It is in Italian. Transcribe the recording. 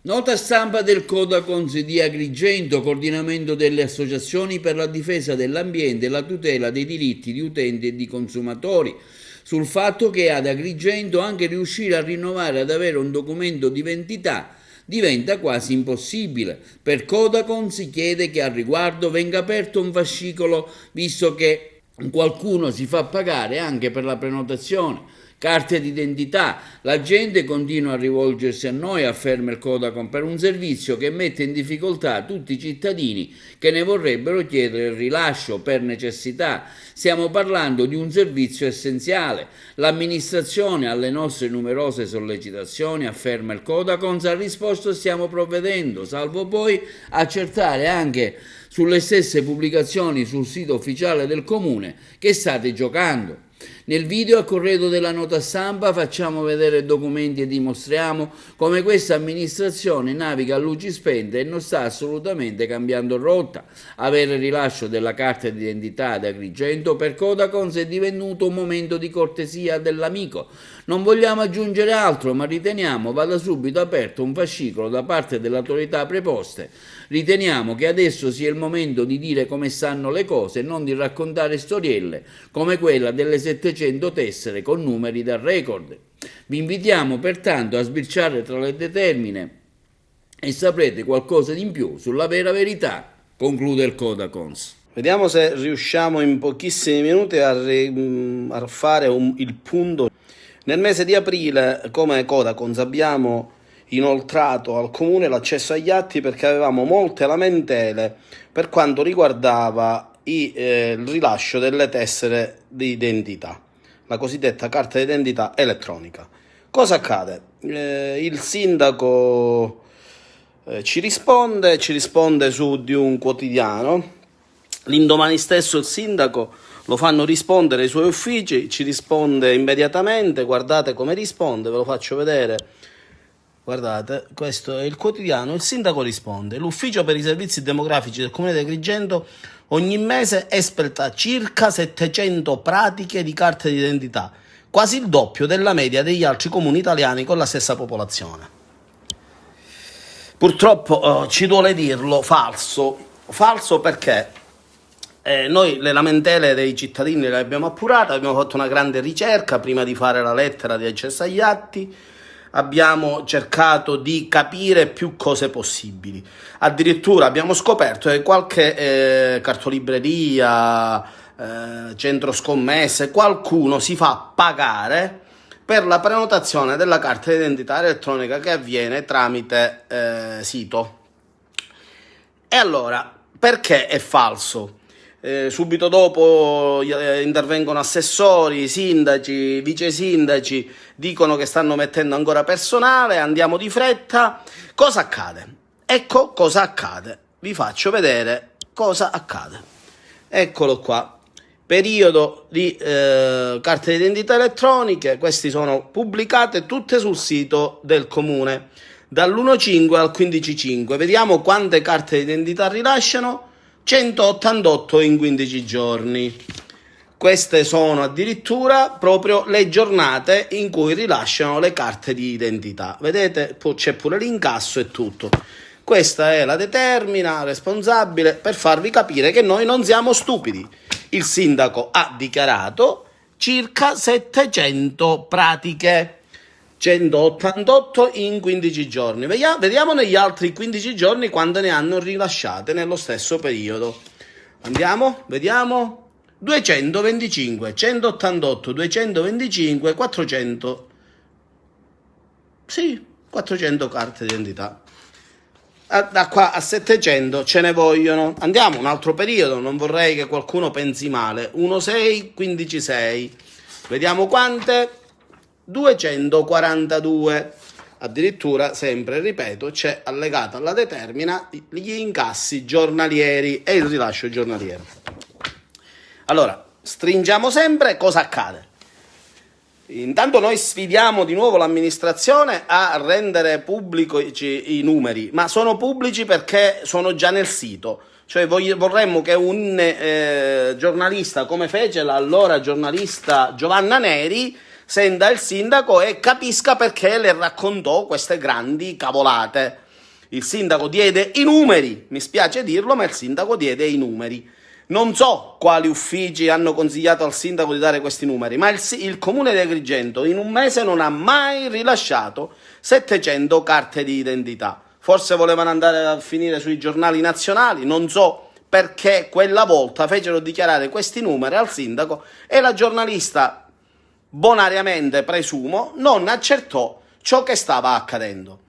Nota stampa del Codacons di Agrigento, coordinamento delle associazioni per la difesa dell'ambiente e la tutela dei diritti di utenti e di consumatori, sul fatto che ad Agrigento anche riuscire a rinnovare ad avere un documento di identità diventa quasi impossibile. Per Codacons si chiede che al riguardo venga aperto un fascicolo, visto che qualcuno si fa pagare anche per la prenotazione. Carte d'identità, la gente continua a rivolgersi a noi, afferma il Codacons, per un servizio che mette in difficoltà tutti i cittadini che ne vorrebbero chiedere il rilascio per necessità. Stiamo parlando di un servizio essenziale. L'amministrazione alle nostre numerose sollecitazioni, afferma il Codacons, ha risposto stiamo provvedendo, salvo poi accertare anche sulle stesse pubblicazioni sul sito ufficiale del comune che state giocando. Nel video a corredo della nota stampa facciamo vedere documenti e dimostriamo come questa amministrazione naviga a luci spente e non sta assolutamente cambiando rotta. Avere il rilascio della carta d'identità ad Agrigento per Codacons è divenuto un momento di cortesia dell'amico. Non vogliamo aggiungere altro, ma riteniamo vada subito aperto un fascicolo da parte delle autorità preposte. Riteniamo che adesso sia il momento di dire come stanno le cose e non di raccontare storielle come quella delle 700 tessere con numeri da record. Vi invitiamo pertanto a sbirciare tra le determine e saprete qualcosa di in più sulla vera verità, conclude il Codacons. Vediamo se riusciamo in pochissimi minuti a fare il punto. Nel mese di aprile, come Codacons, abbiamo inoltrato al comune l'accesso agli atti perché avevamo molte lamentele per quanto riguardava il rilascio delle tessere di identità, la cosiddetta carta d'identità elettronica. Cosa accade? Il sindaco ci risponde su di un quotidiano. L'indomani stesso il sindaco lo fanno rispondere ai suoi uffici, ci risponde immediatamente. Guardate come risponde, ve lo faccio vedere. Guardate, questo è il quotidiano. Il sindaco risponde: l'ufficio per i servizi demografici del comune di Agrigento ogni mese espleta circa 700 pratiche di carte d'identità, quasi il doppio della media degli altri comuni italiani con la stessa popolazione. Purtroppo ci duole dirlo, falso perché noi le lamentele dei cittadini le abbiamo appurate, abbiamo fatto una grande ricerca prima di fare la lettera di accesso agli atti, abbiamo cercato di capire più cose possibili. Addirittura abbiamo scoperto che qualche cartolibreria, centro scommesse, qualcuno si fa pagare per la prenotazione della carta d'identità elettronica che avviene tramite sito. E allora, perché è falso? Subito dopo intervengono assessori, sindaci, vice sindaci, dicono che stanno mettendo ancora personale, andiamo di fretta. Cosa accade? Ecco cosa accade. Vi faccio vedere cosa accade. Eccolo qua. Periodo di carte d'identità elettroniche, queste sono pubblicate tutte sul sito del comune, dall'1/5 al 15/5. Vediamo quante carte d'identità rilasciano. 188 in 15 giorni. Queste sono addirittura proprio le giornate in cui rilasciano le carte di identità. Vedete, c'è pure l'incasso e tutto. Questa è la determina responsabile per farvi capire che noi non siamo stupidi. Il sindaco ha dichiarato circa 700 pratiche. 188 in 15 giorni. Vediamo negli altri 15 giorni quante ne hanno rilasciate nello stesso periodo. Andiamo, vediamo. 225, 188, 225, 400. Sì, 400 carte di identità. Da qua a 700 ce ne vogliono. Andiamo, un altro periodo, non vorrei che qualcuno pensi male. 1/6, 15/6. Vediamo quante. 242. Addirittura, sempre ripeto, c'è allegata alla determina gli incassi giornalieri e il rilascio giornaliero. Allora, stringiamo sempre, cosa accade? Intanto noi sfidiamo di nuovo l'amministrazione a rendere pubblici i numeri, ma sono pubblici perché sono già nel sito. Cioè vorremmo che un giornalista, come fece l'allora giornalista Giovanna Neri, senta il sindaco e capisca perché le raccontò queste grandi cavolate. Il sindaco diede i numeri, mi spiace dirlo, ma il sindaco diede i numeri. Non so quali uffici hanno consigliato al sindaco di dare questi numeri, ma il comune di Agrigento in un mese non ha mai rilasciato 700 carte di identità. Forse volevano andare a finire sui giornali nazionali, non so perché quella volta fecero dichiarare questi numeri al sindaco e la giornalista, bonariamente presumo, non accertò ciò che stava accadendo.